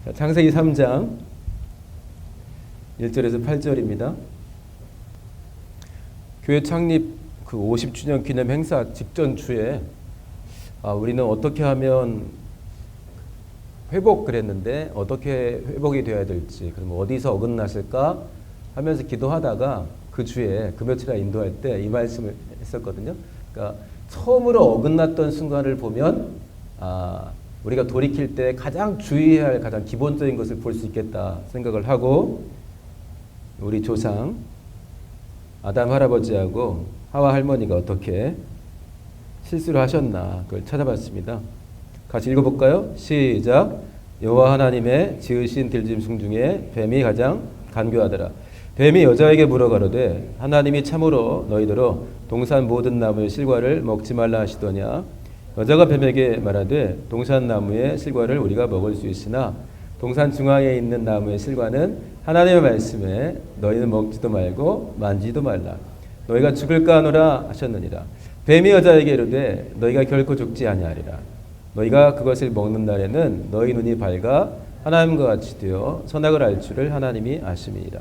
자, 창세기 3장 1절에서 8절입니다. 교회 창립 그 50주년 기념 행사 직전 주에 우리는 어떻게 하면 그랬는데 어떻게 회복이 되어야 될지, 그럼 어디서 어긋났을까 하면서 기도하다가 그 주에 그 며칠이나 인도할 때 이 말씀을 했었거든요. 그러니까 처음으로 어긋났던 순간을 보면 우리가 돌이킬 때 가장 주의해야 할 가장 기본적인 것을 볼 수 있겠다 생각을 하고, 우리 조상 아담 할아버지하고 하와 할머니가 어떻게 실수를 하셨나 그걸 찾아봤습니다. 같이 읽어볼까요? 시작. 여호와 하나님의 지으신 들짐승 중에 뱀이 가장 간교하더라. 뱀이 여자에게 물어가로되 하나님이 참으로 너희더러 동산 모든 나무의 실과를 먹지 말라 하시더냐. 여자가 뱀에게 말하되 동산 나무의 실과를 우리가 먹을 수 있으나 동산 중앙에 있는 나무의 실과는 하나님의 말씀에 너희는 먹지도 말고 만지도 말라. 너희가 죽을까 하노라 하셨느니라. 뱀이 여자에게 이르되 너희가 결코 죽지 아니하리라. 너희가 그것을 먹는 날에는 너희 눈이 밝아 하나님과 같이 되어 선악을 알 줄을 하나님이 아심이니라.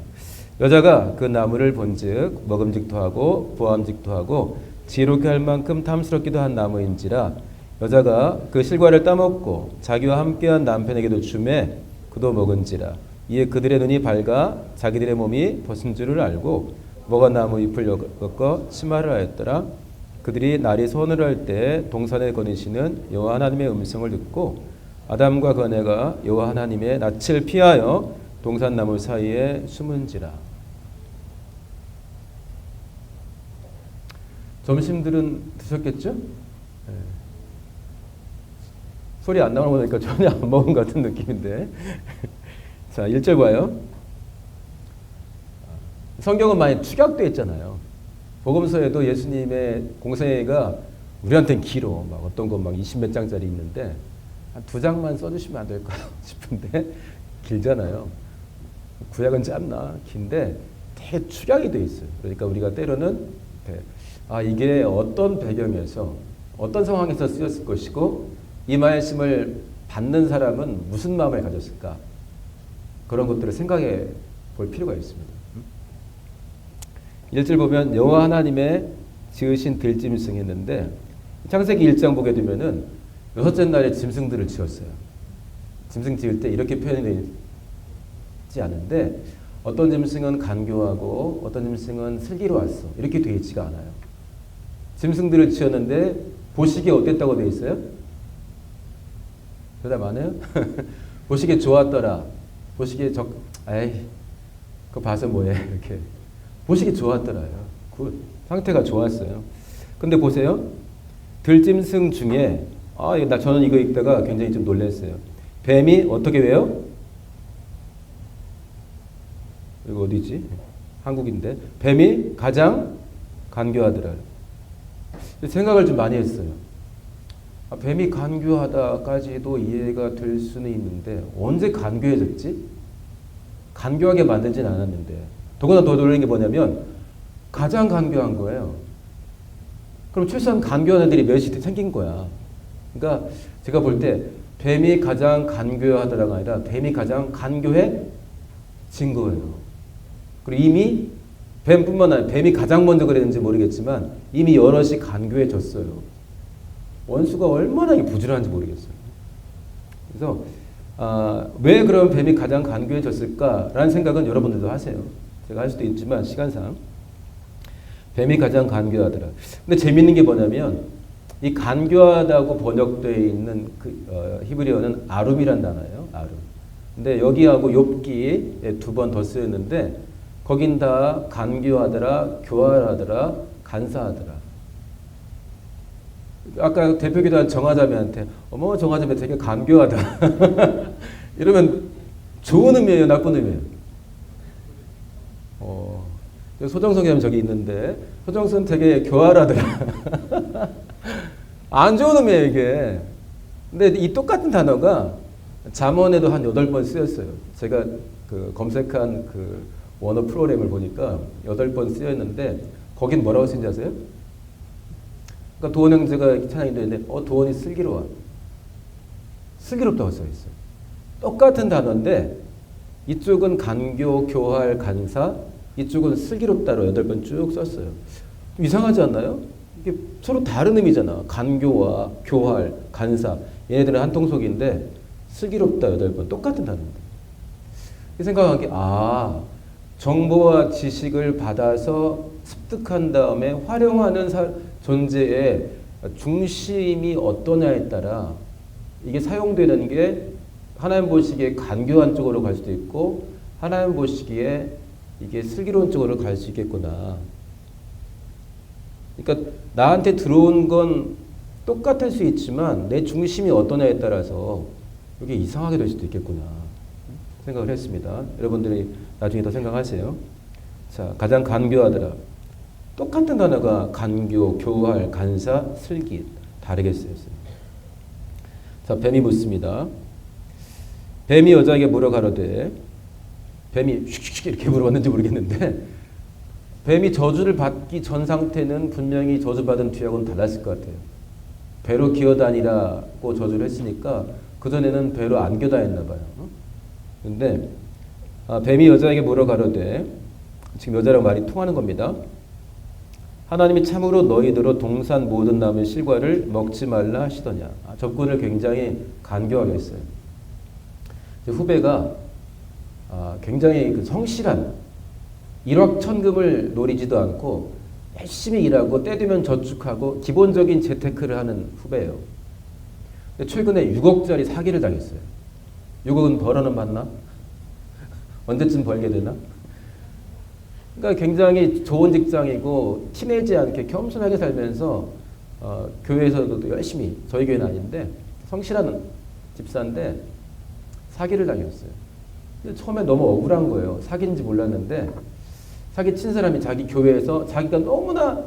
여자가 그 나무를 본즉 먹음직도 하고 보암직도 하고 지혜롭게 할 만큼 탐스럽기도 한 나무인지라. 여자가 그 실과를 따먹고 자기와 함께한 남편에게도 주매 그도 먹은지라. 이에 그들의 눈이 밝아 자기들의 몸이 벗은 줄을 알고 먹어 나무 잎을 엮어 치마를 하였더라. 그들이 날이 서늘할 때 동산에 거니시는 여호와 하나님의 음성을 듣고 아담과 그 아내가 여호와 하나님의 낯을 피하여 동산 나무 사이에 숨은지라. 점심들은 드셨겠죠? 네. 소리 안 나오는 거 보니까 전혀 안 먹은 것 같은 느낌인데. 자, 1절 봐요. 성경은 많이 축약되어 있잖아요. 복음서에도 예수님의 공생애가 우리한테는 길어. 막 어떤 건 막 20몇 장짜리 있는데 한 2장만 써주시면 안 될까 싶은데 길잖아요. 구약은 짧나 긴데 되게 축약이 돼 있어요. 그러니까 우리가 때로는 이게 어떤 배경에서 어떤 상황에서 쓰였을 것이고 이 말씀을 받는 사람은 무슨 마음을 가졌을까, 그런 것들을 생각해 볼 필요가 있습니다. 1절 보면 여호와 하나님의 지으신 들짐승 했는데, 창세기 1장 보게 되면은 6째 날에 짐승들을 지었어요. 짐승 지을 때 이렇게 표현이 되지 않은데 어떤 짐승은 간교하고 어떤 짐승은 슬기로웠어 이렇게 되어 있지가 않아요. 짐승들을 지었는데 보시기에 어땠다고 되어 있어요? 대답 안 해요? 보시기에 좋았더라. 보시기에 그거 봐서 뭐해 이렇게. 보시기 좋았더라요. 그 상태가 좋았어요. 근데 보세요. 들짐승 중에 저는 이거 읽다가 굉장히 좀 놀랐어요. 뱀이 어떻게 돼요? 이거 어디지? 한국인데. 뱀이 가장 간교하더라. 생각을 좀 많이 했어요. 뱀이 간교하다까지도 이해가 될 수는 있는데 언제 간교해졌지? 간교하게 만들진 않았는데. 더구나 더 놀라는 게 뭐냐면 가장 간교한 거예요. 그럼 최소한 간교한 애들이 몇이 생긴 거야. 그러니까 제가 볼 때 뱀이 가장 간교하더라가 아니라 뱀이 가장 간교해진 거예요. 그리고 이미 뱀뿐만 아니라 뱀이 가장 먼저 그랬는지 모르겠지만 이미 여럿이 간교해졌어요. 원수가 얼마나 부지런한지 모르겠어요. 그래서 왜 그럼 뱀이 가장 간교해졌을까라는 생각은 여러분들도 하세요. 제가 할 수도 있지만 시간상 뱀이 가장 간교하더라. 근데 재밌는 게 뭐냐면 이 간교하다고 번역되어 있는 히브리어는 아룸이란 단어예요. 아룸. 근데 여기하고 욥기에 2번 더 쓰였는데 거긴 다 간교하더라, 교활하더라, 간사하더라. 아까 대표기도한 정하자매한테 어머 정하자매 되게 간교하다 이러면 좋은 의미예요, 나쁜 의미예요? 소정성 하면 저기 있는데 소정성 되게 교활하더라. 안 좋은 의미예요 이게. 근데 이 똑같은 단어가 잠언에도 한 8번 쓰였어요. 제가 검색한 원어 프로그램을 보니까 8번 쓰였는데 거긴 뭐라고 쓰는지 아세요? 그러니까 도원 형제가 찬양인데 도원이 슬기로워. 슬기롭다고 써있어요. 똑같은 단어인데 이쪽은 간교, 교활, 간사, 이쪽은 슬기롭다로 8번 쭉 썼어요. 좀 이상하지 않나요? 이게 서로 다른 의미잖아. 간교와 교활, 간사. 얘네들은 한 통속인데 슬기롭다 8번 똑같은 단어인데. 이 생각한 게 정보와 지식을 받아서 습득한 다음에 활용하는 존재의 중심이 어떠냐에 따라 이게 사용되는 게 하나님 보시기에 간교한 쪽으로 갈 수도 있고 하나님 보시기에 이게 슬기로운 쪽으로 갈 수 있겠구나. 그러니까 나한테 들어온 건 똑같을 수 있지만 내 중심이 어떠냐에 따라서 이게 이상하게 될 수도 있겠구나 생각을 했습니다. 여러분들이 나중에 더 생각하세요. 자, 가장 간교하더라. 똑같은 단어가 간교, 교활, 간사, 슬기 다르게 쓰였어요. 자, 뱀이 묻습니다. 뱀이 여자에게 물어 가로되, 뱀이 슉슉 이렇게 물어봤는지 모르겠는데 뱀이 저주를 받기 전 상태는 분명히 저주받은 뒤하고는 달랐을 것 같아요. 배로 기어다니라고 저주를 했으니까 그전에는 배로 안 기어다녔나 봐요. 근데 뱀이 여자에게 물어 가로되, 지금 여자랑 말이 통하는 겁니다. 하나님이 참으로 너희들로 동산 모든 나무의 실과를 먹지 말라 하시더냐. 접근을 굉장히 간교하게 했어요. 후배가 굉장히 그 성실한 일확천금을 노리지도 않고 열심히 일하고 때 되면 저축하고 기본적인 재테크를 하는 후배예요. 근데 최근에 6억짜리 사기를 당했어요. 6억은 벌어는 받나? 언제쯤 벌게 되나? 그러니까 굉장히 좋은 직장이고 티내지 않게 겸손하게 살면서 교회에서도 열심히, 저희 교회는 아닌데 성실한 집사인데 사기를 당했어요. 근데 처음에 너무 억울한 거예요. 사기인지 몰랐는데 사기 친 사람이 자기 교회에서 자기가 너무나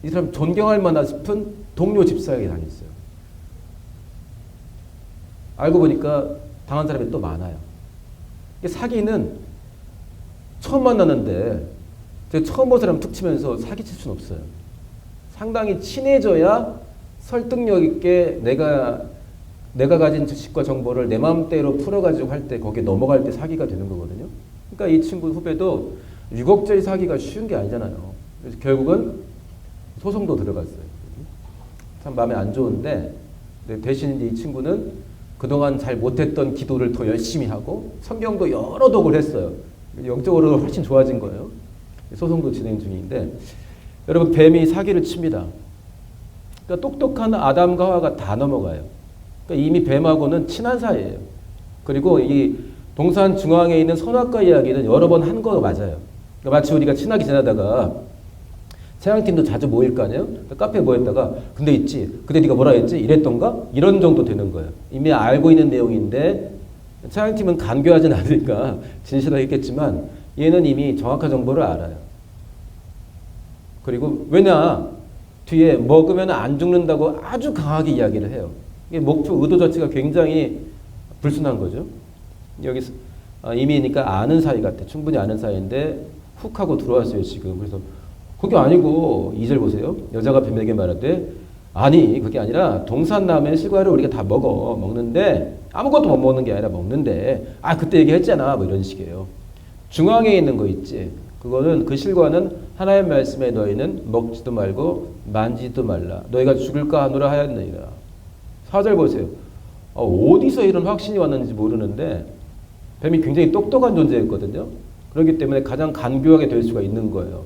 이 사람 존경할 만하다 싶은 동료 집사에게 당했어요. 알고 보니까 당한 사람이 또 많아요. 사기는 처음 만났는데 제가 처음 본 사람 툭 치면서 사기칠 수는 없어요. 상당히 친해져야 설득력 있게 내가 가진 지식과 정보를 내 마음대로 풀어가지고 할 때 거기에 넘어갈 때 사기가 되는 거거든요. 그러니까 이 친구 후배도 6억짜리 사기가 쉬운 게 아니잖아요. 그래서 결국은 소송도 들어갔어요. 참 마음에 안 좋은데 대신 이 친구는 그동안 잘 못했던 기도를 더 열심히 하고 성경도 여러 독을 했어요. 영적으로 훨씬 좋아진 거예요. 소송도 진행 중인데 여러분, 뱀이 사기를 칩니다. 그러니까 똑똑한 아담과 하와가 다 넘어가요. 그러니까 이미 뱀하고는 친한 사이예요. 그리고 이 동산 중앙에 있는 선악과 이야기는 여러 번 한 거 맞아요. 그러니까 마치 우리가 친하게 지내다가 채양팀도 자주 모일 거 아니에요? 카페에 모였다가 근데 있지, 그때 네가 뭐라 했지? 이랬던가? 이런 정도 되는 거예요. 이미 알고 있는 내용인데 채양팀은 간교하진 않으니까 진실하게 했겠지만 얘는 이미 정확한 정보를 알아요. 그리고 왜냐? 뒤에 먹으면 안 죽는다고 아주 강하게 이야기를 해요. 이게 목표 의도 자체가 굉장히 불순한 거죠. 여기 이미니까 아는 사이 같아. 충분히 아는 사이인데 훅 하고 들어왔어요 지금. 그래서 그게 아니고 2절 보세요. 여자가 뱀에게 말하되, 아니 그게 아니라 동산나무의 실과를 우리가 다 먹는데 아무것도 못 먹는 게 아니라 먹는데 그때 얘기했잖아 뭐 이런 식이에요. 중앙에 있는 거 있지, 그거는 그 실과는 하나님의 말씀에 너희는 먹지도 말고 만지지도 말라. 너희가 죽을까 하노라 하였느니라. 4절 보세요. 어디서 이런 확신이 왔는지 모르는데 뱀이 굉장히 똑똑한 존재였거든요. 그렇기 때문에 가장 간교하게 될 수가 있는 거예요.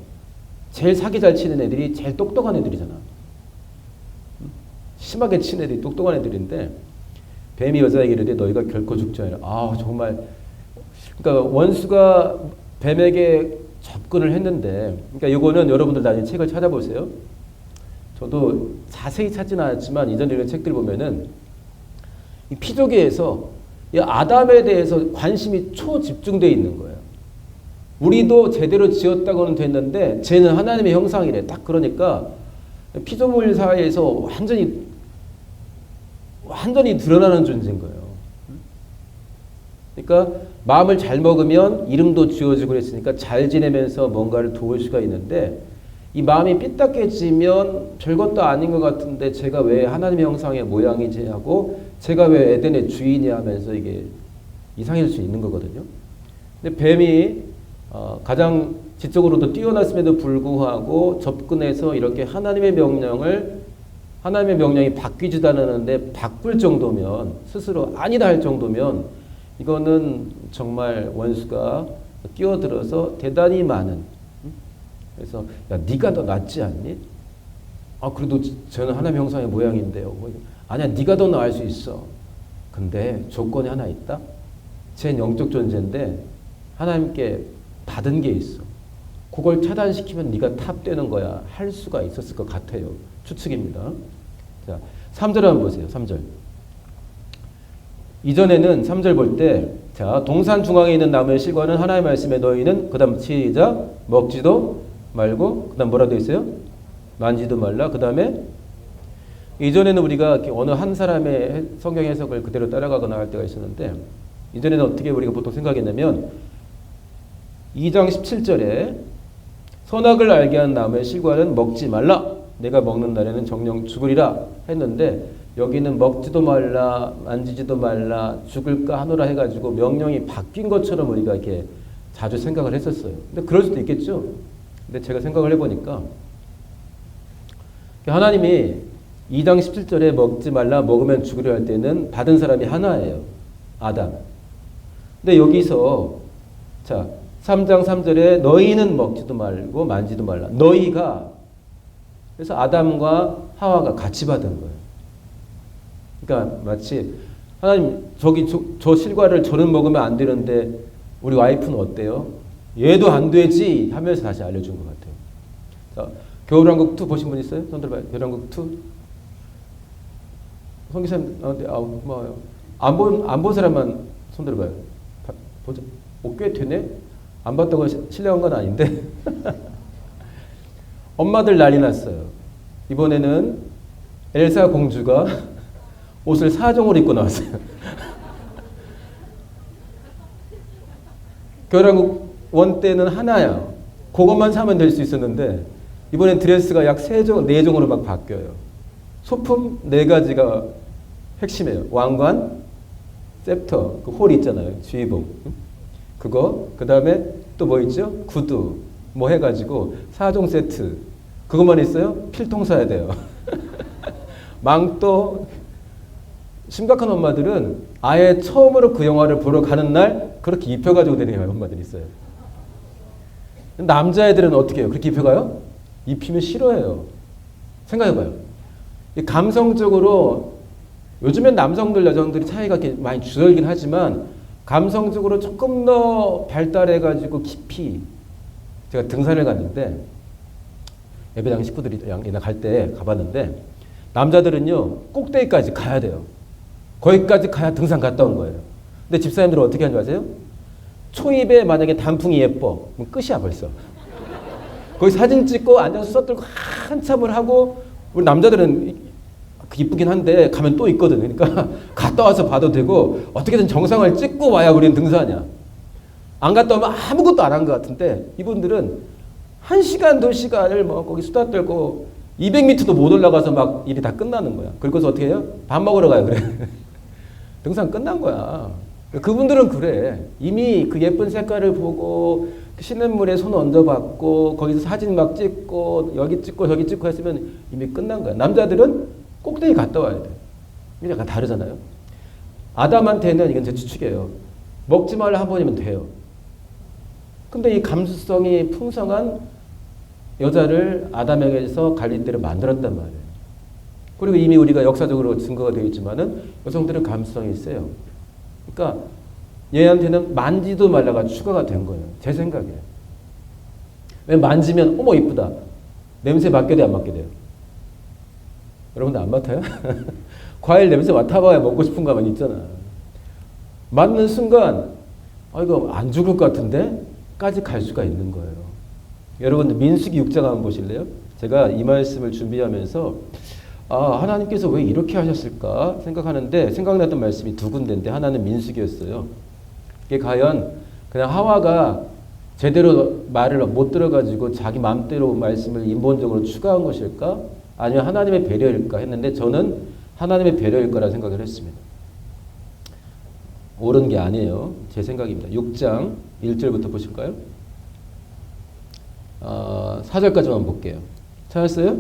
제일 사기 잘 치는 애들이 제일 똑똑한 애들이잖아. 심하게 치는 애들이 똑똑한 애들인데 뱀이 여자에게 이르되 너희가 결코 죽지 않으라. 정말, 그러니까 원수가 뱀에게 접근을 했는데, 그러니까 이거는 여러분들 나중에 책을 찾아보세요. 저도 자세히 찾지는 않았지만 이전에 읽은 책들 보면은 이 피조계에서 이 아담에 대해서 관심이 초집중되어 있는 거예요. 우리도 제대로 지었다고는 됐는데 쟤는 하나님의 형상이래. 딱 그러니까 피조물 사이에서 완전히 드러나는 존재인 거예요. 그러니까 마음을 잘 먹으면 이름도 지어지고 그랬으니까 잘 지내면서 뭔가를 도울 수가 있는데, 이 마음이 삐딱해지면 별것도 아닌 것 같은데 제가 왜 하나님의 형상의 모양이지 하고 제가 왜 에덴의 주인이 하면서 이게 이상일 수 있는 거거든요. 근데 뱀이 가장 지적으로도 뛰어났음에도 불구하고 접근해서 이렇게 하나님의 명령이 바뀌지도 않았는데 바꿀 정도면, 스스로 아니다 할 정도면 이거는 정말 원수가 끼어들어서 대단히 많은, 그래서 야 네가 더 낫지 않니? 그래도 저는 하나님의 형상의 모양인데요. 아니야, 네가 더 나을 수 있어. 근데 조건이 하나 있다. 제 영적 존재인데 하나님께 받은 게 있어. 그걸 차단시키면 네가 탑되는 거야. 할 수가 있었을 것 같아요. 추측입니다. 자, 3절 한번 보세요. 3절. 이전에는 3절 볼 때, 자, 동산 중앙에 있는 나무의 실과는 하나님의 말씀에 너희는, 그 다음 시작, 먹지도 말고, 그 다음 뭐라 되어 있어요? 만지도 말라. 그 다음에 이전에는 우리가 어느 한 사람의 성경 해석을 그대로 따라가거나 할 때가 있었는데, 이전에는 어떻게 우리가 보통 생각했냐면 2장 17절에 선악을 알게 한 나무의 실과는 먹지 말라. 내가 먹는 날에는 정령 죽으리라 했는데, 여기는 먹지도 말라, 만지지도 말라, 죽을까 하노라 해가지고 명령이 바뀐 것처럼 우리가 이렇게 자주 생각을 했었어요. 근데 그럴 수도 있겠죠. 근데 제가 생각을 해보니까 하나님이 2장 17절에 먹지 말라, 먹으면 죽으리라 할 때는 받은 사람이 하나예요. 아담. 근데 여기서 자 3장 3절에 너희는 먹지도 말고 만지도 말라. 너희가, 그래서 아담과 하와가 같이 받은 거예요. 그러니까 마치 하나님 저 실과를 저는 먹으면 안 되는데 우리 와이프는 어때요? 얘도 안 되지 하면서 다시 알려준 것 같아요. 자, 겨울왕국 2 보신 분 있어요? 손 들어봐요. 겨울왕국 2. 성 기사님, 고마워요. 안 본 사람만 손 들어봐요. 보자. 꽤 되네? 안 봤다고 실례한 건 아닌데. 엄마들 난리 났어요. 이번에는 엘사 공주가 옷을 4종으로 입고 나왔어요. 겨울왕국 1 때는 하나야. 그것만 사면 될 수 있었는데 이번엔 드레스가 약 3종, 4종으로 막 바뀌어요. 소품 4가지가 핵심이에요. 왕관, 셉터, 그 홀 있잖아요. 주의복. 그거, 그 다음에 또 뭐 있죠? 구두, 뭐 해가지고 4종 세트. 그것만 있어요? 필통 사야 돼요. 망토. 심각한 엄마들은 아예 처음으로 그 영화를 보러 가는 날 그렇게 입혀가지고 다니는 엄마들이 있어요. 남자애들은 어떻게 해요? 그렇게 입혀가요? 입히면 싫어해요. 생각해봐요. 이 감성적으로 요즘엔 남성들 여성들이 차이가 이렇게 많이 줄어들긴 하지만 감성적으로 조금 더 발달해가지고 깊이, 제가 등산을 갔는데 예배당 식구들이랑 갈 때 가봤는데 남자들은요 꼭대기까지 가야 돼요. 거기까지 가야 등산 갔다 온 거예요. 근데 집사님들은 어떻게 하는 줄 아세요? 초입에 만약에 단풍이 예뻐 그럼 끝이야 벌써. 거기 사진 찍고 앉아서 써들고 한참을 하고, 우리 남자들은 이쁘긴 한데 가면 또 있거든. 그러니까 갔다 와서 봐도 되고 어떻게든 정상을 찍고 와야 우리는 등산이야. 안 갔다 오면 아무것도 안 한 것 같은데 이분들은 1시간, 2시간을 뭐 거기 수다 떨고 200m도 못 올라가서 막 일이 다 끝나는 거야. 그리고서 어떻게 해요? 밥 먹으러 가요. 그래. 등산 끝난 거야. 그분들은 그래. 이미 그 예쁜 색깔을 보고 시냇물에 손 얹어봤고 거기서 사진 막 찍고 여기 찍고 저기 찍고 했으면 이미 끝난 거야. 남자들은 꼭대기 갔다 와야 돼. 이게 약간 다르잖아요. 아담한테는 이건 제 추측이에요. 먹지 말라 한 번이면 돼요. 근데 이 감수성이 풍성한 여자를 아담에게서 갈릴대로 만들었단 말이에요. 그리고 이미 우리가 역사적으로 증거가 되어 있지만은 여성들은 감수성이 있어요. 그러니까 얘한테는 만지도 말라가 추가가 된 거예요. 제 생각에. 왜 만지면 어머 이쁘다. 냄새 맡게 돼요, 안 맡게 돼요? 여러분들 안 맡아요? 과일 냄새 맡아봐야 먹고 싶은 가만 있잖아. 맡는 순간 이거 안 죽을 것 같은데? 까지 갈 수가 있는 거예요. 여러분들 민수기 6장 한번 보실래요? 제가 이 말씀을 준비하면서 하나님께서 왜 이렇게 하셨을까 생각하는데 생각났던 말씀이 2군데인데 하나는 민수기였어요. 이게 과연 그냥 하와가 제대로 말을 못 들어가지고 자기 마음대로 말씀을 인본적으로 추가한 것일까? 아니면 하나님의 배려일까 했는데 저는 하나님의 배려일 거라 생각을 했습니다. 옳은 게 아니에요. 제 생각입니다. 6장 1절부터 보실까요? 4절까지만 볼게요. 찾았어요?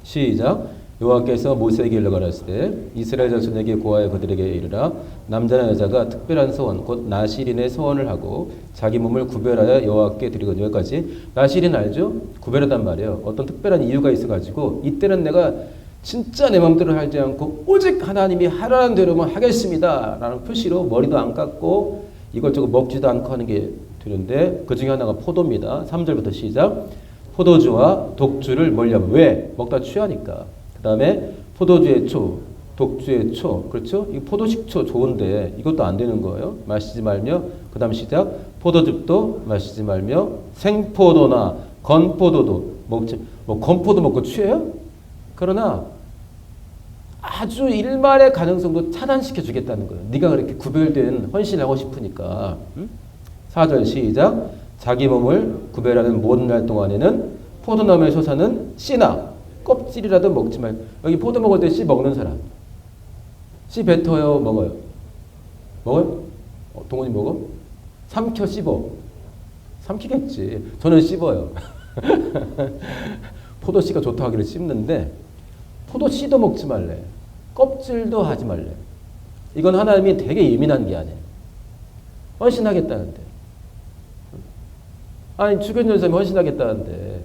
시작. 여호와께서 모세에게 일러 가라사대 이스라엘 자손에게 고하여 그들에게 이르라 남자나 여자가 특별한 서원 곧 나실인의 서원을 하고 자기 몸을 구별하여 여호와께 드리거든. 여기까지. 나실인 알죠? 구별하단 말이에요. 어떤 특별한 이유가 있어가지고 이때는 내가 진짜 내 마음대로 하지 않고 오직 하나님이 하라는 대로만 하겠습니다 라는 표시로 머리도 안 깎고 이것저것 먹지도 않고 하는 게 되는데 그 중에 하나가 포도입니다. 3절부터 시작. 포도주와 독주를 멀리하면 왜? 먹다 취하니까. 그 다음에 포도주의 초, 독주의 초, 그렇죠? 이 포도식초 좋은데 이것도 안 되는 거예요. 마시지 말며, 그 다음 시작. 포도즙도 마시지 말며 생포도나 건포도도 먹지. 뭐 건포도 먹고 취해요? 그러나 아주 일말의 가능성도 차단시켜 주겠다는 거예요. 네가 그렇게 구별된 헌신을 하고 싶으니까. 4절 시작. 자기 몸을 구별하는 모든 날 동안에는 포도나무의 솟아는 씨나 껍질이라도 먹지 말고. 여기 포도 먹을 때 씨 먹는 사람. 씨 뱉어요? 먹어요? 먹어요? 동훈이 먹어? 삼켜 씹어? 삼키겠지. 저는 씹어요. 포도씨가 좋다고 하기를 씹는데 포도씨도 먹지 말래. 껍질도 하지 말래. 이건 하나님이 되게 예민한 게 아니에요. 헌신하겠다는데. 아니 주변 사람이 헌신하겠다는데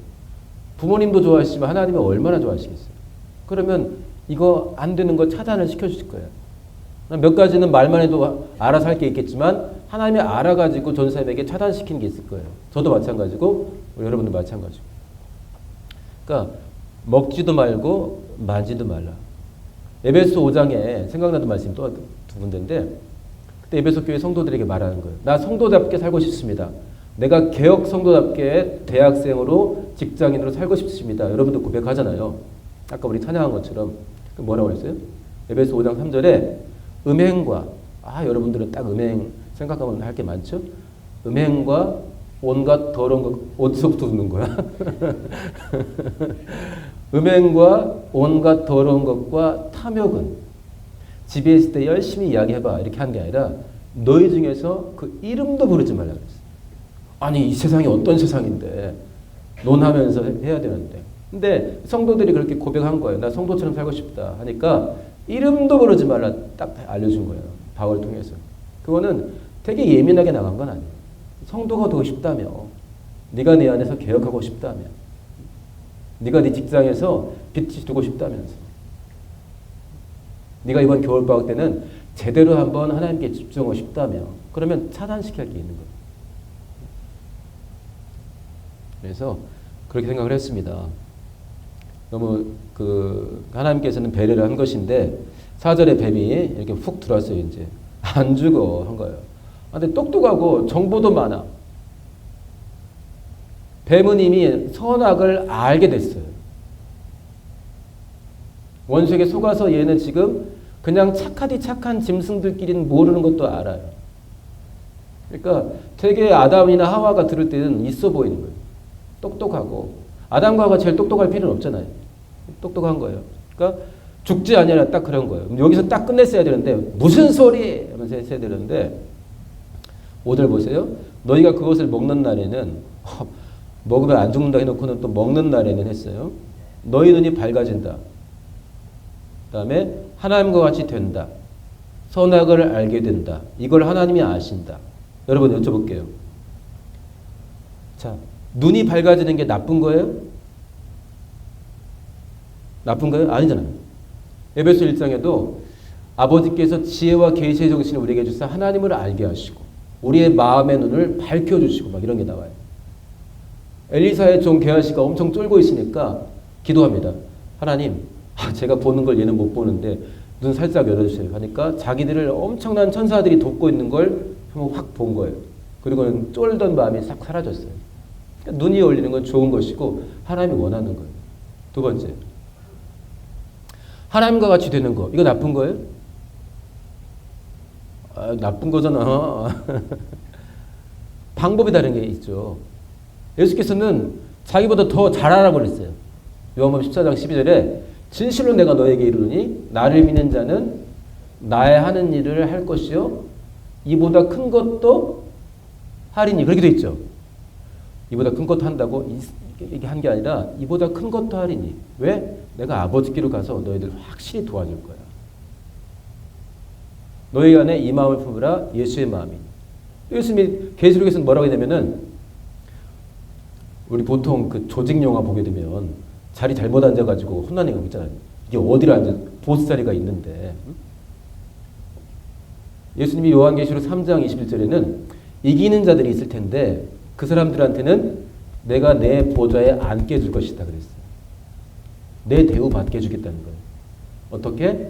부모님도 좋아하시지만 하나님이 얼마나 좋아하시겠어요. 그러면 이거 안 되는 거 차단을 시켜주실 거예요. 몇 가지는 말만 해도 알아서 할 게 있겠지만 하나님이 알아가지고 전사님에게 차단시키는 게 있을 거예요. 저도 마찬가지고 여러분도 마찬가지고. 그러니까 먹지도 말고 만지도 말라. 에베소 5장에 생각나는 말씀이 또 두 군데인데 그때 에베소 교회 성도들에게 말하는 거예요. 나 성도답게 살고 싶습니다. 내가 개혁 성도답게 대학생으로 직장인으로 살고 싶습니다. 여러분도 고백하잖아요. 아까 우리 찬양한 것처럼. 뭐라고 했어요? 에베소 5장 3절에 음행과 여러분들은 딱 음행 생각하면 할 게 많죠? 음행과 온갖 더러운 것 어디서부터 듣는 거야? 음행과 온갖 더러운 것과 탐욕은 집에 있을 때 열심히 이야기해봐 이렇게 한 게 아니라 너희 중에서 그 이름도 부르지 말라 그랬어요. 아니 이 세상이 어떤 세상인데 논하면서 해야 되는데 근데 성도들이 그렇게 고백한 거예요. 나 성도처럼 살고 싶다 하니까 이름도 부르지 말라 딱 알려준 거예요. 바울 통해서. 그거는 되게 예민하게 나간 건 아니에요. 성도가 되고 싶다며 네가 내 안에서 개혁하고 싶다며 네가 네 직장에서 빛이 되고 싶다면서 네가 이번 겨울방학 때는 제대로 한번 하나님께 집중하고 싶다며 그러면 차단시킬 게 있는 거예요. 그래서 그렇게 생각을 했습니다. 너무 하나님께서는 배려를 한 것인데 4절에 뱀이 이렇게 훅 들어왔어요. 이제 안 죽어 한 거예요. 근데 똑똑하고 정보도 많아. 뱀은 이미 선악을 알게 됐어요. 원수에게 속아서 얘는 지금 그냥 착하디 착한 짐승들끼리는 모르는 것도 알아요. 그러니까 되게 아담이나 하와가 들을 때는 있어 보이는 거예요. 똑똑하고. 아담과 하와가 제일 똑똑할 필요는 없잖아요. 똑똑한 거예요. 그러니까 죽지 아니라 딱 그런 거예요. 여기서 딱 끝냈어야 되는데 무슨 소리 하면서 했어야 되는데 오늘 보세요. 너희가 그것을 먹는 날에는 먹으면 안 죽는다 해놓고는 또 먹는 날에는 했어요. 너희 눈이 밝아진다. 그 다음에 하나님과 같이 된다. 선악을 알게 된다. 이걸 하나님이 아신다. 여러분 여쭤볼게요. 자, 눈이 밝아지는 게 나쁜 거예요? 나쁜 거예요? 아니잖아요. 에베소 1장에도 아버지께서 지혜와 계시의 정신을 우리에게 주사 하나님을 알게 하시고 우리의 마음의 눈을 밝혀주시고 막 이런 게 나와요. 엘리사의 종 게하시가 엄청 쫄고 있으니까 기도합니다. 하나님, 제가 보는 걸 얘는 못 보는데 눈 살짝 열어주세요. 하니까 자기들을 엄청난 천사들이 돕고 있는 걸 한번 확 본 거예요. 그리고는 쫄던 마음이 싹 사라졌어요. 그러니까 눈이 열리는 건 좋은 것이고 하나님이 원하는 거예요. 두 번째, 하나님과 같이 되는 거. 이거 나쁜 거예요? 나쁜 거잖아. 방법이 다른 게 있죠. 예수께서는 자기보다 더 잘하라고 그랬어요. 요한복음 14장 12절에 진실로 내가 너에게 이르노니 나를 믿는 자는 나의 하는 일을 할 것이요 이보다 큰 것도 하리니. 그렇게 돼 있죠. 이보다 큰 것도 한다고 이게 한 게 아니라 이보다 큰 것도 하리니. 왜? 내가 아버지께로 가서 너희들 확실히 도와줄 거야. 너희 안에 이 마음을 품으라. 예수의 마음이. 예수님이 계시록에서는 뭐라고 했냐면은 우리 보통 그 조직 영화 보게 되면 자리 잘못 앉아가지고 혼나는 거 있잖아요. 이게 어디로 앉아 보스 자리가 있는데. 예수님이 요한계시록 3장 21절에는 이기는 자들이 있을 텐데 그 사람들한테는 내가 내 보좌에 앉게 해줄 것이다 그랬어요. 내 대우 받게 해주겠다는 거예요. 어떻게?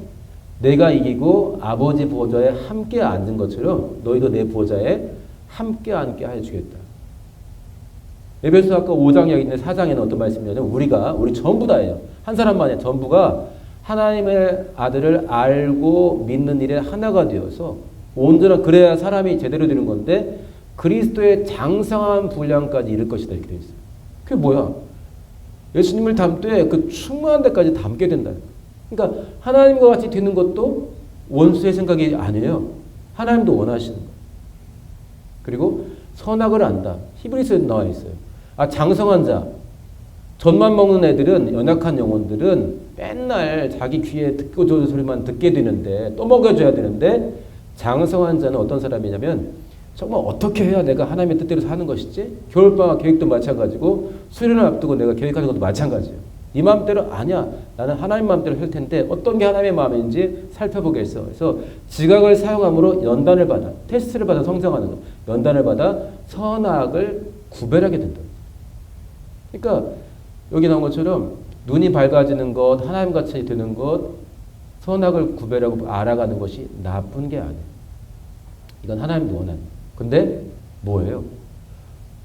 내가 이기고 아버지 보좌에 함께 앉은 것처럼 너희도 내 보좌에 함께 앉게 해주겠다. 에베소 아까 5장 이야기인데 4장에는 어떤 말씀이냐면 우리 전부 다예요. 한 사람만 해. 전부가 하나님의 아들을 알고 믿는 일에 하나가 되어서 온전한 그래야 사람이 제대로 되는 건데 그리스도의 장성한 분량까지 이를 것이다 이렇게 되어 있어요. 그게 뭐야? 예수님을 닮되 그 충만한 데까지 닮게 된다. 그러니까 하나님과 같이 되는 것도 원수의 생각이 아니에요. 하나님도 원하시는 거예요. 그리고 선악을 안다. 히브리서에 나와 있어요. 장성한 자. 젖만 먹는 애들은 연약한 영혼들은 맨날 자기 귀에 듣고 좋은 소리만 듣게 되는데 또 먹여줘야 되는데 장성한 자는 어떤 사람이냐면 정말 어떻게 해야 내가 하나님의 뜻대로 사는 것이지? 겨울방학 계획도 마찬가지고 수련을 앞두고 내가 계획하는 것도 마찬가지예요. 네 마음대로 아니야. 나는 하나님 마음대로 할 텐데 어떤 게 하나님의 마음인지 살펴보겠어. 그래서 지각을 사용함으로 연단을 받아 테스트를 받아 성장하는 거. 연단을 받아 선악을 구별하게 된다. 그러니까 여기 나온 것처럼 눈이 밝아지는 것, 하나님같이 되는 것, 선악을 구별하고 알아가는 것이 나쁜 게 아니에요. 이건 하나님도 원하는. 근데 뭐예요?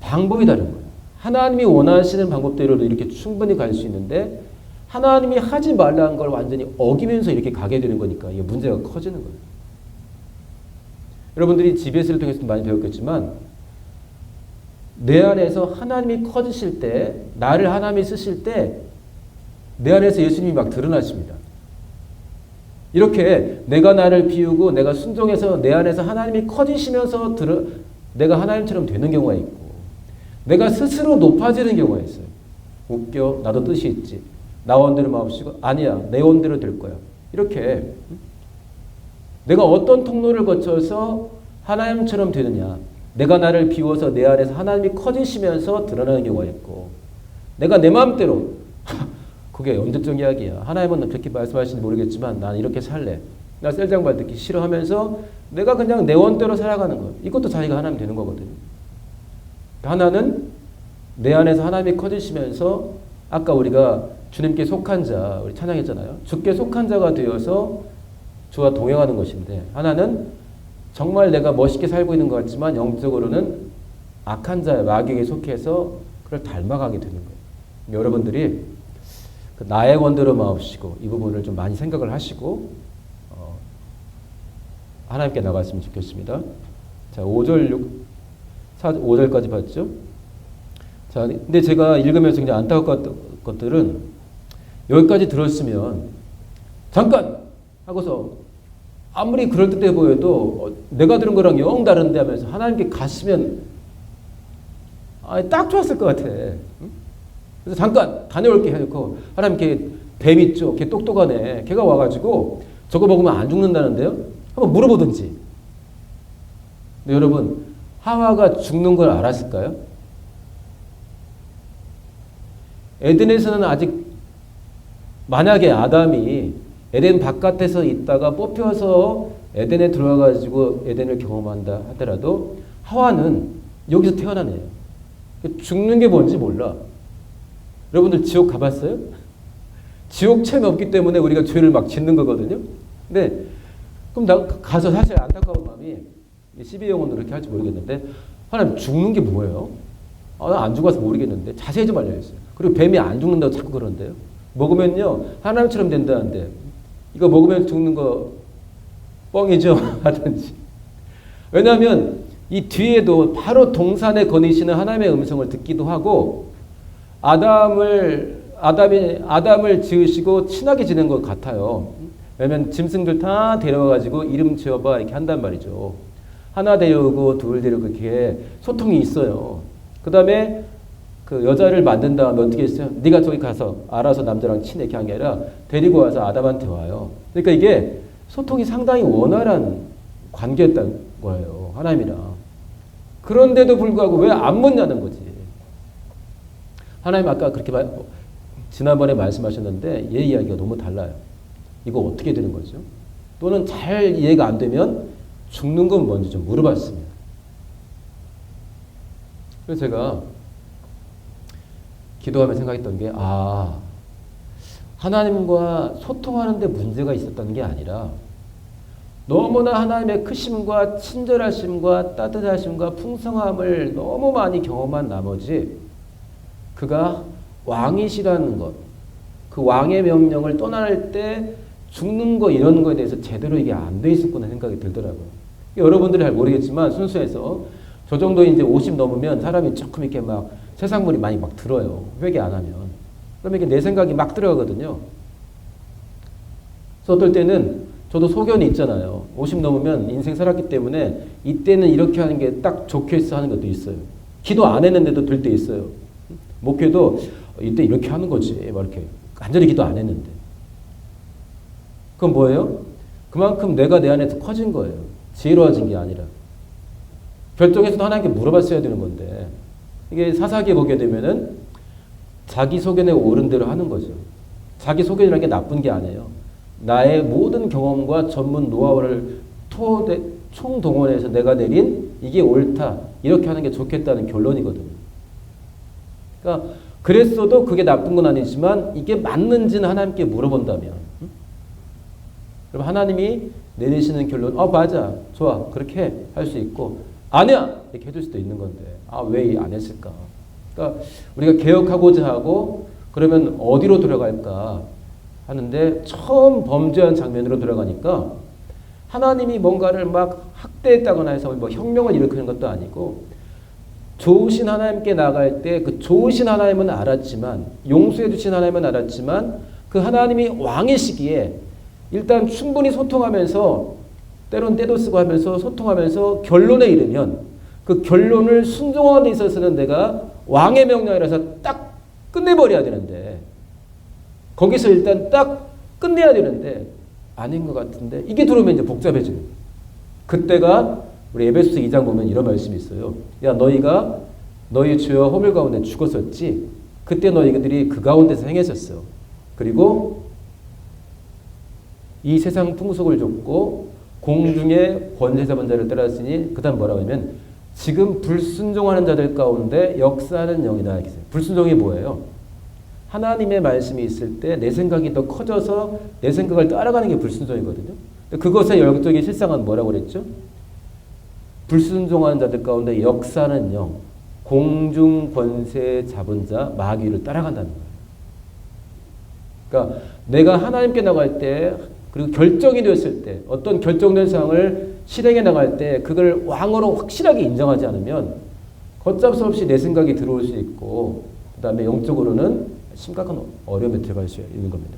방법이 다른 거예요. 하나님이 원하시는 방법대로도 이렇게 충분히 갈 수 있는데 하나님이 하지 말라는 걸 완전히 어기면서 이렇게 가게 되는 거니까 이게 문제가 커지는 거예요. 여러분들이 GBS를 통해서도 많이 배웠겠지만 내 안에서 하나님이 커지실 때 나를 하나님이 쓰실 때 내 안에서 예수님이 막 드러나십니다. 이렇게 내가 나를 비우고 내가 순종해서 내 안에서 하나님이 커지시면서 내가 하나님처럼 되는 경우가 있고 내가 스스로 높아지는 경우가 있어요. 웃겨. 나도 뜻이 있지. 나 원대로 마음씨고 아니야. 내 원대로 될 거야. 이렇게 내가 어떤 통로를 거쳐서 하나님처럼 되느냐. 내가 나를 비워서 내 안에서 하나님이 커지시면서 드러나는 경우가 있고 내가 내 마음대로 그게 언제적 이야기야. 하나님은 그렇게 말씀하시는지 모르겠지만 난 이렇게 살래. 나 셀장발 듣기 싫어하면서 내가 그냥 내 원대로 살아가는 거. 이것도 자기가 하나님 되는 거거든요. 하나는 내 안에서 하나님이 커지시면서 아까 우리가 주님께 속한 자, 우리 찬양했잖아요. 주께 속한 자가 되어서 주와 동행하는 것인데 하나는 정말 내가 멋있게 살고 있는 것 같지만 영적으로는 악한 자의 마귀에게 속해서 그걸 닮아가게 되는 거예요. 여러분들이 그 나의 원대로 마옵시고 이 부분을 좀 많이 생각을 하시고 하나님께 나갔으면 좋겠습니다. 자, 5절까지 봤죠? 자, 근데 제가 읽으면서 굉장히 안타까웠던 것들은 여기까지 들었으면 잠깐! 하고서 아무리 그럴듯해 보여도 내가 들은 거랑 영 다른데 하면서 하나님께 갔으면 딱 좋았을 것 같아. 응? 그래서 잠깐 다녀올게 해놓고 하나님께 뱀 있죠? 걔 똑똑하네. 걔가 와가지고 저거 먹으면 안 죽는다는데요? 한번 물어보든지. 근데 여러분 하와가 죽는 걸 알았을까요? 에덴에서는 아직 만약에 아담이 에덴 바깥에서 있다가 뽑혀서 에덴에 들어와가지고 에덴을 경험한다 하더라도 하와는 여기서 태어난 애예요. 죽는 게 뭔지 몰라. 여러분들 지옥 가봤어요? 지옥 체험이 없기 때문에 우리가 죄를 막 짓는 거거든요. 근데 그럼 나 가서 사실 안타까운 마음이 12영혼도 그렇게 할지 모르겠는데 하나님 죽는 게 뭐예요? 나 안 죽어서 모르겠는데 자세히 좀 알려주세요. 그리고 뱀이 안 죽는다고 자꾸 그러는데요. 먹으면요 하나님처럼 된다는데 이거 먹으면 죽는 거 뻥이죠 하든지. 왜냐하면 이 뒤에도 바로 동산에 거니시는 하나님의 음성을 듣기도 하고 아담을 지으시고 친하게 지낸 것 같아요. 왜냐면 짐승들 다 데려와가지고 이름 지어봐 이렇게 한단 말이죠. 하나 데리고 둘 데리고 이렇게 소통이 있어요. 그 다음에 그 여자를 만든 다음에 어떻게 했어요? 네가 저기 가서 알아서 남자랑 친해 이렇게 한 게 아니라 데리고 와서 아담한테 와요. 그러니까 이게 소통이 상당히 원활한 관계였다는 거예요. 하나님이랑. 그런데도 불구하고 왜 안 묻냐는 거지. 하나님 아까 그렇게 지난번에 말씀하셨는데 얘 이야기가 너무 달라요. 이거 어떻게 되는 거죠? 또는 잘 이해가 안 되면 죽는 건 뭔지 좀 물어봤습니다. 그래서 제가 기도하며 생각했던 게 하나님과 소통하는 데 문제가 있었던 게 아니라 너무나 하나님의 크심과 친절하심과 따뜻하심과 풍성함을 너무 많이 경험한 나머지 그가 왕이시라는 것, 그 왕의 명령을 떠날 때 죽는 거 이런 거에 대해서 제대로 이게 안 돼 있었구나 생각이 들더라고요. 여러분들이 잘 모르겠지만 순수해서 저 정도 이제 50 넘으면 사람이 조금 이렇게 막 세상물이 많이 막 들어요. 회개 안 하면. 그러면 이게 내 생각이 막 들어가거든요. 그래서 어떨 때는 저도 소견이 있잖아요. 50 넘으면 인생 살았기 때문에 이때는 이렇게 하는 게 딱 좋겠어 하는 것도 있어요. 기도 안 했는데도 될 때 있어요. 목회도 이때 이렇게 하는 거지. 막 이렇게 간절히 기도 안 했는데. 그건 뭐예요? 그만큼 내가 내 안에서 커진 거예요. 지혜로워진 게 아니라. 결정해서도 하나님께 물어봤어야 되는 건데 이게 사사기에 보게 되면은 자기 소견에 옳은 대로 하는 거죠. 자기 소견이라는 게 나쁜 게 아니에요. 나의 모든 경험과 전문 노하우를 총동원해서 내가 내린 이게 옳다. 이렇게 하는 게 좋겠다는 결론이거든요. 그러니까 그랬어도 그게 나쁜 건 아니지만 이게 맞는지는 하나님께 물어본다면 그럼 하나님이 내리시는 결론 맞아. 좋아. 그렇게 할 수 있고 아니야. 이렇게 해줄 수도 있는 건데 왜 안 했을까? 그러니까 우리가 개혁하고자 하고 그러면 어디로 들어갈까 하는데 처음 범죄한 장면으로 들어가니까 하나님이 뭔가를 막 학대했다거나 해서 뭐 혁명을 일으키는 것도 아니고 좋으신 하나님께 나갈 때 그 좋으신 하나님은 알았지만 용서해 주신 하나님은 알았지만 그 하나님이 왕이시기에 일단 충분히 소통하면서 때론 때도 쓰고 하면서 소통하면서 결론에 이르면 그 결론을 순종하는 데 있어서는 내가 왕의 명령이라서 딱 끝내버려야 되는데 거기서 일단 딱 끝내야 되는데 아닌 것 같은데 이게 들어오면 이제 복잡해져요. 그때가 우리 에베소서 2장 보면 이런 말씀이 있어요. 야 너희가 너희 죄와 허물 가운데 죽었었지. 그때 너희들이 그 가운데서 행했었어. 그리고 이 세상 풍속을 좇고 공중의 권세 잡은 자를 따랐으니 그 다음 뭐라고 하면 지금 불순종하는 자들 가운데 역사하는 영이다. 불순종이 뭐예요? 하나님의 말씀이 있을 때 내 생각이 더 커져서 내 생각을 따라가는 게 불순종이거든요. 그것의 영적인 실상은 뭐라고 그랬죠? 불순종하는 자들 가운데 역사하는 영, 공중 권세 잡은 자 마귀를 따라간다는 거예요. 그러니까 내가 하나님께 나갈 때 그리고 결정이 되었을 때 어떤 결정된 사항을 실행해 나갈 때 그걸 왕으로 확실하게 인정하지 않으면 걷잡 수 없이 내 생각이 들어올 수 있고 그 다음에 영적으로는 심각한 어려움에 들어갈 수 있는 겁니다.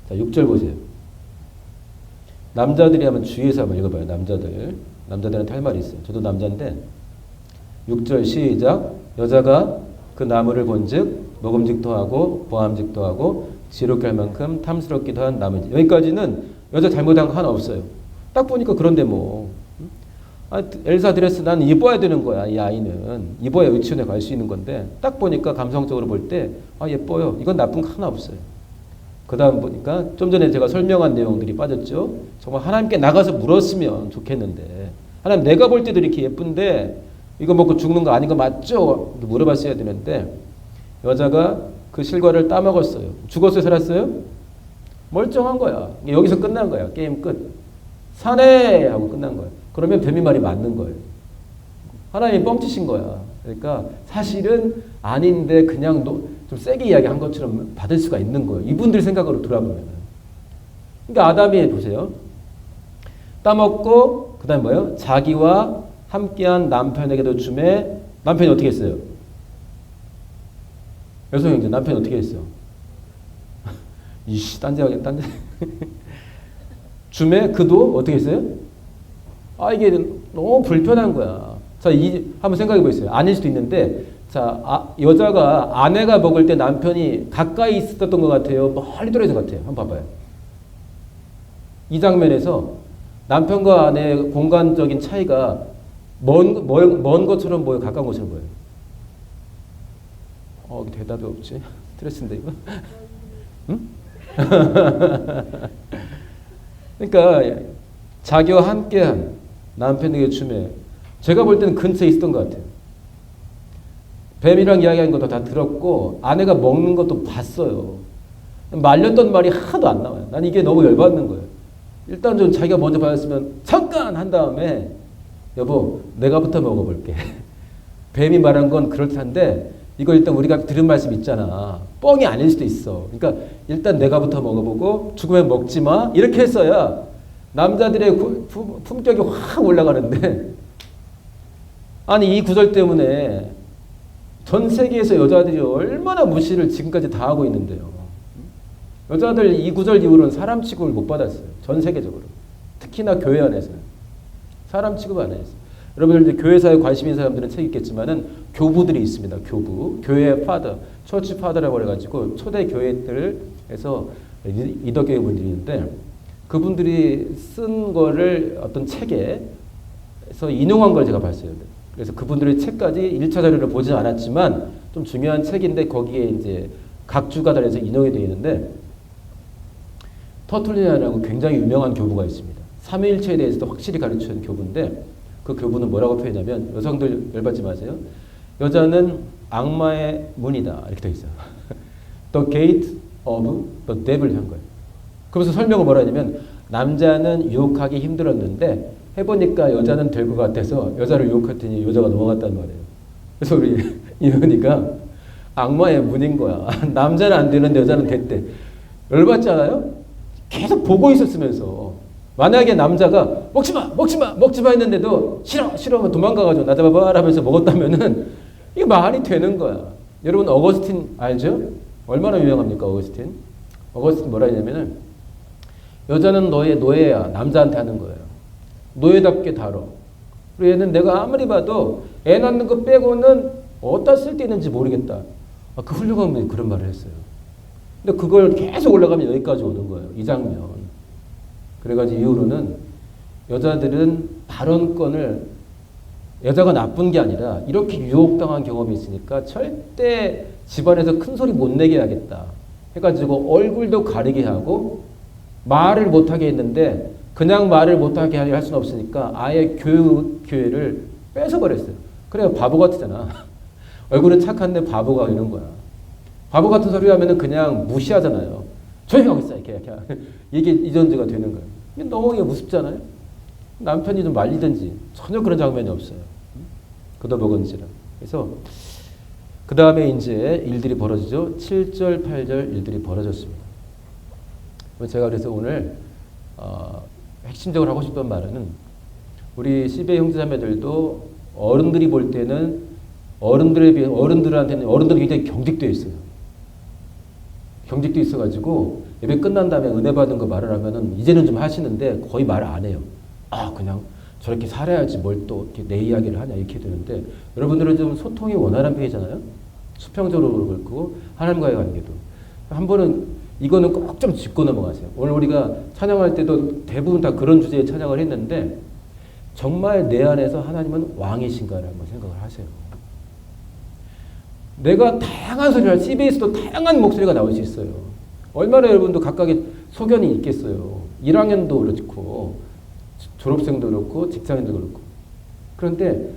자, 6절 보세요. 남자들이 하면 주의해서 한번 읽어봐요. 남자들한테 할 말이 있어요. 저도 남자인데 6절 시작. 여자가 그 나무를 본즉 먹음직도 하고 보암직도 하고 지혜롭게 할 만큼 탐스럽기도 한 나무지. 여기까지는 여자 잘못한 거 하나 없어요. 딱 보니까 그런데 뭐 엘사 드레스 난 입어야 되는 거야. 이 아이는 입어야 유치원에 갈 수 있는 건데 딱 보니까 감성적으로 볼 때 예뻐요. 이건 나쁜 거 하나 없어요. 그 다음 보니까 좀 전에 제가 설명한 내용들이 빠졌죠. 정말 하나님께 나가서 물었으면 좋겠는데 하나님 내가 볼 때도 이렇게 예쁜데 이거 먹고 죽는 거 아닌 거 맞죠? 물어봤어야 되는데 여자가 그 실과를 따먹었어요. 죽었어요? 살았어요? 멀쩡한 거야. 여기서 끝난 거야. 게임 끝. 사내 하고 끝난 거야. 그러면 뱀이 말이 맞는 거예요. 하나님이 뻥치신 거야. 그러니까 사실은 아닌데 그냥 좀 세게 이야기한 것처럼 받을 수가 있는 거예요. 이분들 생각으로 돌아보면. 그러니까 아담이 보세요. 따먹고 그 다음에 뭐예요? 자기와 함께한 남편에게도 주매 남편이 어떻게 했어요? 여성 형제 남편이 어떻게 했어요? 이씨 딴지 주매 그도 어떻게 했어요? 이게 너무 불편한 거야. 자, 한번 생각해 보세요. 아닐 수도 있는데, 자, 여자가 아내가 먹을 때 남편이 가까이 있었던 것 같아요. 멀리 떨어진 것 같아요. 한번 봐봐요. 이 장면에서 남편과 아내의 공간적인 차이가 먼 것처럼 보여, 가까운 것처럼 보여요. 대답이 없지. 스트레스인데 이거. 응? 그러니까 자기와 함께한 남편에게 주매 제가 볼 때는 근처에 있었던 것 같아요. 뱀이랑 이야기한 것도 다 들었고 아내가 먹는 것도 봤어요. 말렸던 말이 하나도 안 나와요. 난 이게 너무 열받는 거예요. 일단 좀 자기가 먼저 받았으면 잠깐 한 다음에 여보 내가부터 먹어볼게. 뱀이 말한 건 그렇단데 이거 일단 우리가 들은 말씀 있잖아. 뻥이 아닐 수도 있어. 그러니까 일단 내가부터 먹어보고 죽으면 먹지 마. 이렇게 했어야 남자들의 품격이 확 올라가는데 아니 이 구절 때문에 전 세계에서 여자들이 얼마나 무시를 지금까지 당하고 있는데요. 여자들 이 구절 이후로는 사람 취급을 못 받았어요. 전 세계적으로. 특히나 교회 안에서는. 사람 취급 안 했어요. 여러분들 이제 교회사에 관심 있는 사람들은 책 있겠지만은 교부들이 있습니다. 교부. 교회 파더. 처치 파더라고 해가지고 초대 교회들에서 리더교회 분들이 있는데 그분들이 쓴 거를 어떤 책에서 인용한 걸 제가 봤어요. 그래서 그분들의 책까지 1차 자료를 보지 않았지만 좀 중요한 책인데 거기에 이제 각 주가 달해서 인용이 되어 있는데 터툴리안이라고 굉장히 유명한 교부가 있습니다. 삼위일체에 대해서도 확실히 가르치는 교부인데 그 교부는 뭐라고 표현하면 여성들 열받지 마세요. 여자는 악마의 문이다. 이렇게 되어 있어요. The gate of the devil 한 거예요. 그래서 설명을 뭐라 하냐면 남자는 유혹하기 힘들었는데 해보니까 여자는 될 것 같아서 여자를 유혹했더니 여자가 넘어갔단 말이에요. 그래서 우리 이은이가 악마의 문인 거야. 남자는 안 되는데 여자는 됐대. 열받지 않아요? 계속 보고 있었으면서 만약에 남자가 먹지마 했는데도 싫어 하면 도망가가지고 나 잡아봐 하면서 먹었다면은 이게 말이 되는 거야. 여러분 어거스틴 알죠? 얼마나 유명합니까 어거스틴? 어거스틴 뭐라 했냐면은 여자는 너의 노예야. 남자한테 하는 거예요. 노예답게 다뤄. 그리고 얘는 내가 아무리 봐도 애 낳는 거 빼고는 어디다 쓸 데 있는지 모르겠다. 그 훌륭한 분이 그런 말을 했어요. 근데 그걸 계속 올라가면 여기까지 오는 거예요. 이 장면. 그래가지고 이후로는 여자들은 발언권을 여자가 나쁜 게 아니라 이렇게 유혹당한 경험이 있으니까 절대 집안에서 큰 소리 못 내게 하겠다. 해가지고 얼굴도 가리게 하고 말을 못하게 했는데 그냥 말을 못하게 할 수는 없으니까 아예 교육 기회를 뺏어버렸어요. 그래야 바보 같잖아. 얼굴은 착한데 바보가 이런 거야. 바보 같은 소리 하면은 그냥 무시하잖아요. 조용히 하고 있어. 이렇게. 이게 이전제가 되는 거예요. 이게 너무 무섭잖아요. 남편이 좀 말리든지 전혀 그런 장면이 없어요. 걷어먹은지라. 그래서 그 다음에 이제 일들이 벌어지죠. 7절, 8절 일들이 벌어졌습니다. 제가 그래서 오늘 핵심적으로 하고 싶은 말은 우리 CBA 형제자매들도 어른들이 볼 때는 어른들한테는 굉장히 경직되어 있어요. 경직돼 있어가지고 예배 끝난 다음에 은혜 받은 거 말을 하면은 이제는 좀 하시는데 거의 말을 안 해요. 그냥 저렇게 살아야지 뭘 또 내 이야기를 하냐 이렇게 되는데 여러분들은 좀 소통이 원활한 편이잖아요. 수평적으로 그렇고 하나님과의 관계도 한 번은 이거는 꼭 좀 짚고 넘어가세요. 오늘 우리가 찬양할 때도 대부분 다 그런 주제의 찬양을 했는데 정말 내 안에서 하나님은 왕이신가를 한번 생각을 하세요. 내가 다양한 소리를 할 CBS도 다양한 목소리가 나올 수 있어요. 얼마나 여러분도 각각의 소견이 있겠어요. 1학년도 그렇고 졸업생도 그렇고 직장인도 그렇고. 그런데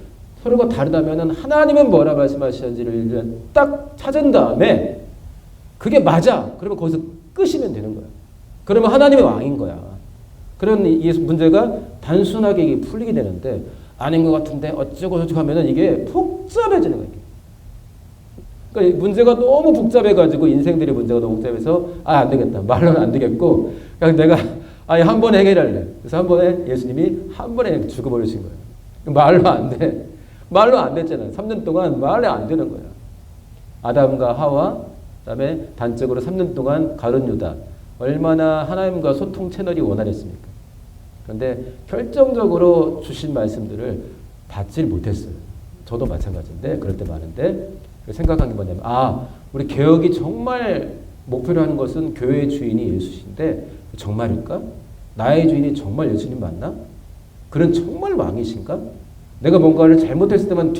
서로가 다르다면 하나님은 뭐라 말씀하시는지를 딱 찾은 다음에 그게 맞아. 그러면 거기서 끄시면 되는 거야. 그러면 하나님의 왕인 거야. 그런 이 문제가 단순하게 이게 풀리게 되는데 아닌 것 같은데 어쩌고 저쩌고 하면은 이게 복잡해지는 거예요. 그러니까 문제가 너무 복잡해가지고 인생들의 문제가 너무 복잡해서 안 되겠다. 말로는 안 되겠고 그냥 내가 한 번에 해결할래. 그래서 한 번에 예수님이 한 번에 죽어버리신 거예요. 말로 안 돼. 말로 안 됐잖아요. 3년 동안 말이 안 되는 거야. 아담과 하와 그다음에 단적으로 3년 동안 가룟 유다 얼마나 하나님과 소통 채널이 원활했습니까? 그런데 결정적으로 주신 말씀들을 받질 못했어요. 저도 마찬가지인데 그럴 때 많은데 생각한 게 뭐냐면 우리 개혁이 정말 목표로 하는 것은 교회의 주인이 예수신데 정말일까? 나의 주인이 정말 예수님 맞나? 그런 정말 왕이신가? 내가 뭔가를 잘못했을 때만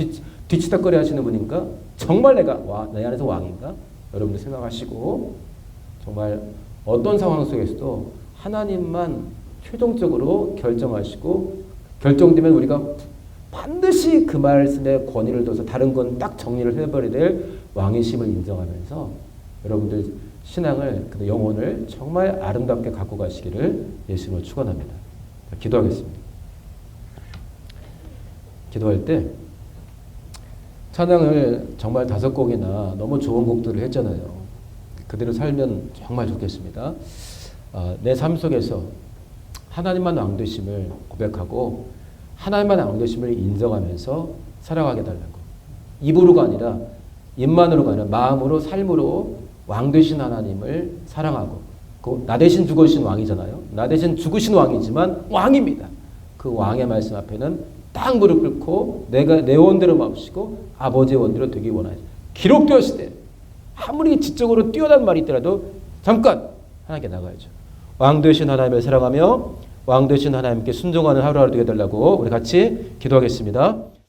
뒤치다거리 하시는 분인가? 정말 내 안에서 왕인가? 여러분들 생각하시고 정말 어떤 상황 속에서도 하나님만 최종적으로 결정하시고 결정되면 우리가 반드시 그 말씀에 권위를 둬서 다른 건 딱 정리를 해버려야 될 왕이심을 인정하면서 여러분들 신앙을, 영혼을 정말 아름답게 갖고 가시기를 예수님으로 축원합니다. 기도하겠습니다. 기도할 때 찬양을 정말 5곡이나 너무 좋은 곡들을 했잖아요. 그대로 살면 정말 좋겠습니다. 내 삶 속에서 하나님만 왕 되심을 고백하고 하나님만 왕 되심을 인정하면서 살아가게 달라고. 입으로가 아니라 입만으로가 아니라 마음으로 삶으로 왕 되신 하나님을 사랑하고 나 대신 죽으신 왕이잖아요. 나 대신 죽으신 왕이지만 왕입니다. 그 왕의 말씀 앞에는 딱 무릎 꿇고 내가 내 원대로 마시고 아버지의 원대로 되기 원하죠. 기록되었을 때 아무리 지적으로 뛰어난 말이 있더라도 잠깐 하나님께 나가야죠. 왕 되신 하나님을 사랑하며 왕 되신 하나님께 순종하는 하루하루 되게 달라고 우리 같이 기도하겠습니다.